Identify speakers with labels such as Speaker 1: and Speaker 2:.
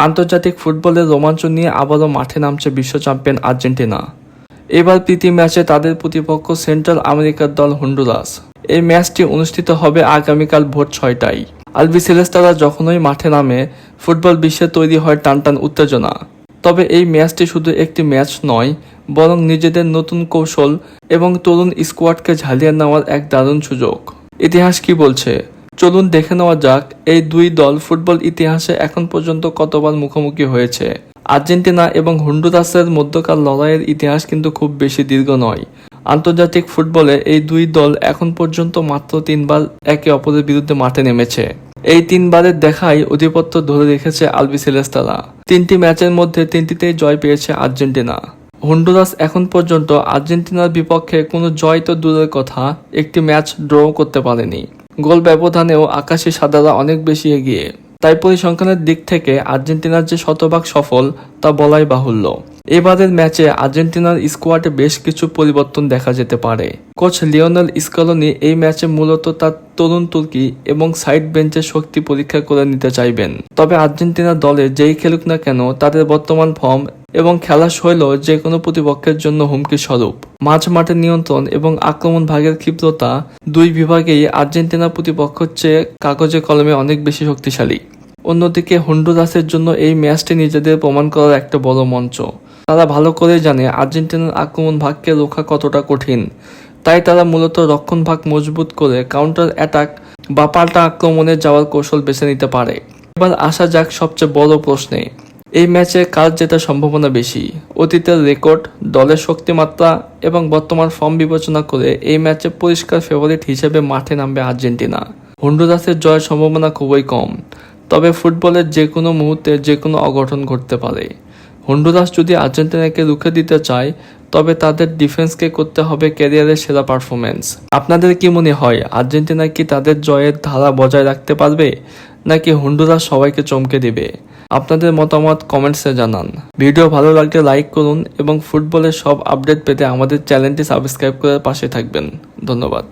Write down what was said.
Speaker 1: আন্তর্জাতিক ফুটবলের রোমাঞ্চ নিয়ে আবারও মাঠে নামছে বিশ্ব চ্যাম্পিয়ন আর্জেন্টিনা। এবার প্রীতি ম্যাচে তাদের প্রতিপক্ষ সেন্ট্রাল আমেরিকার দল হন্ডুরাস। এই ম্যাচটি অনুষ্ঠিত হবে আগামীকাল ভোর 6টায়। আলবিসেলেস্তারা যখনই মাঠে নামে ফুটবল বিশ্বে তৈরি হয় টানটান উত্তেজনা। তবে এই ম্যাচটি শুধু একটি ম্যাচ নয়, বরং নিজেদের নতুন কৌশল এবং তরুণ স্কোয়াডকে ঝালিয়ে নেওয়ার এক দারুণ সুযোগ। ইতিহাস কি বলছে চলুন দেখে নেওয়া যাক এই দুই দল ফুটবল ইতিহাসে এখন পর্যন্ত কতবার মুখোমুখি হয়েছে। আর্জেন্টিনা এবং হন্ডুরাসের মধ্যকার লড়াইয়ের ইতিহাস কিন্তু খুব বেশি দীর্ঘ নয়। আন্তর্জাতিক ফুটবলে এই দুই দল এখন পর্যন্ত মাত্র 3বার একে অপরের বিরুদ্ধে মাঠে নেমেছে। এই 3বারের দেখাই আধিপত্য ধরে রেখেছে আলবিসেলেস্তারা। 3টি ম্যাচের মধ্যে 3টিতেই জয় পেয়েছে আর্জেন্টিনা। হন্ডুরাস এখন পর্যন্ত আর্জেন্টিনার বিপক্ষে কোনো জয় তো দূরের কথা, একটি ম্যাচ ড্র করতে পারেনি। গোল ব্যবধানেও আকাশি সাদারা অনেক বেশি এগিয়ে। তাই পরিসংখ্যানের দিক থেকে আর্জেন্টিনার যে শতভাগ সফল তা বলাই বাহুল্য। এবারের ম্যাচে আর্জেন্টিনার স্কোয়াডে বেশ কিছু পরিবর্তন দেখা যেতে পারে। কোচ লিওনেল স্কলোনি এই ম্যাচে মূলত তার তরুণ তুর্কি এবং সাইড বেঞ্চের শক্তি পরীক্ষা করে নিতে চাইবেন। তবে আর্জেন্টিনা দলে যেই খেলুক না কেন তাদের বর্তমান ফর্ম এবং খেলার শৈল যে কোনো প্রতিপক্ষের জন্য হুমকি স্বরূপ। মাঝ মাঠের নিয়ন্ত্রণ এবং আক্রমণ ভাগের ক্ষিপ্রতা দুই বিভাগেই আর্জেন্টিনার প্রতিপক্ষের চেয়ে কাগজে কলমে অনেক বেশি শক্তিশালী। অন্যদিকে হন্ডুরাসের জন্য এই ম্যাচটি নিজেদের প্রমাণ করার একটা বড় মঞ্চ। তারা ভালো করে জানে আর্জেন্টিনার আক্রমণ ভাগকে রক্ষা কতটা কঠিন। তাই তারা মূলত রক্ষণ ভাগ মজবুত করে কাউন্টার অ্যাটাক বা পাল্টা আক্রমণে যাওয়ার কৌশল বেছে নিতে পারে। এবার আসা যাক সবচেয়ে বড় প্রশ্নে, এই ম্যাচে কার জেতার সম্ভাবনা বেশি? অতীতের রেকর্ড, দলের শক্তিমাত্রা এবং বর্তমান ফর্ম বিবেচনা করে এই ম্যাচে পরিষ্কার ফেভারিট হিসেবে মাঠে নামবে আর্জেন্টিনা। হন্ডুরাসের জয়ের সম্ভাবনা খুবই কম, তবে ফুটবলের যে কোনো মুহূর্তে যে কোনো অঘটন ঘটতে পারে। হন্ডুরাস যদি আর্জেন্টিনাকে রুখে দিতে চায় তবে তাদের ডিফেন্সকে করতে হবে ক্যারিয়ারের সেরা পারফরমেন্স। আপনাদের কি মনে হয় আর্জেন্টিনা কি তাদের জয়ের ধারা বজায় রাখতে পারবে, নাকি হন্ডুরাস সবাইকে চমকে দিবে? আপনাদের মতামত কমেন্টসে জানান। ভিডিও ভালো লাগলে লাইক করুন এবং ফুটবলের সব আপডেট পেতে আমাদের চ্যানেলটি সাবস্ক্রাইব করে পাশে থাকবেন। ধন্যবাদ।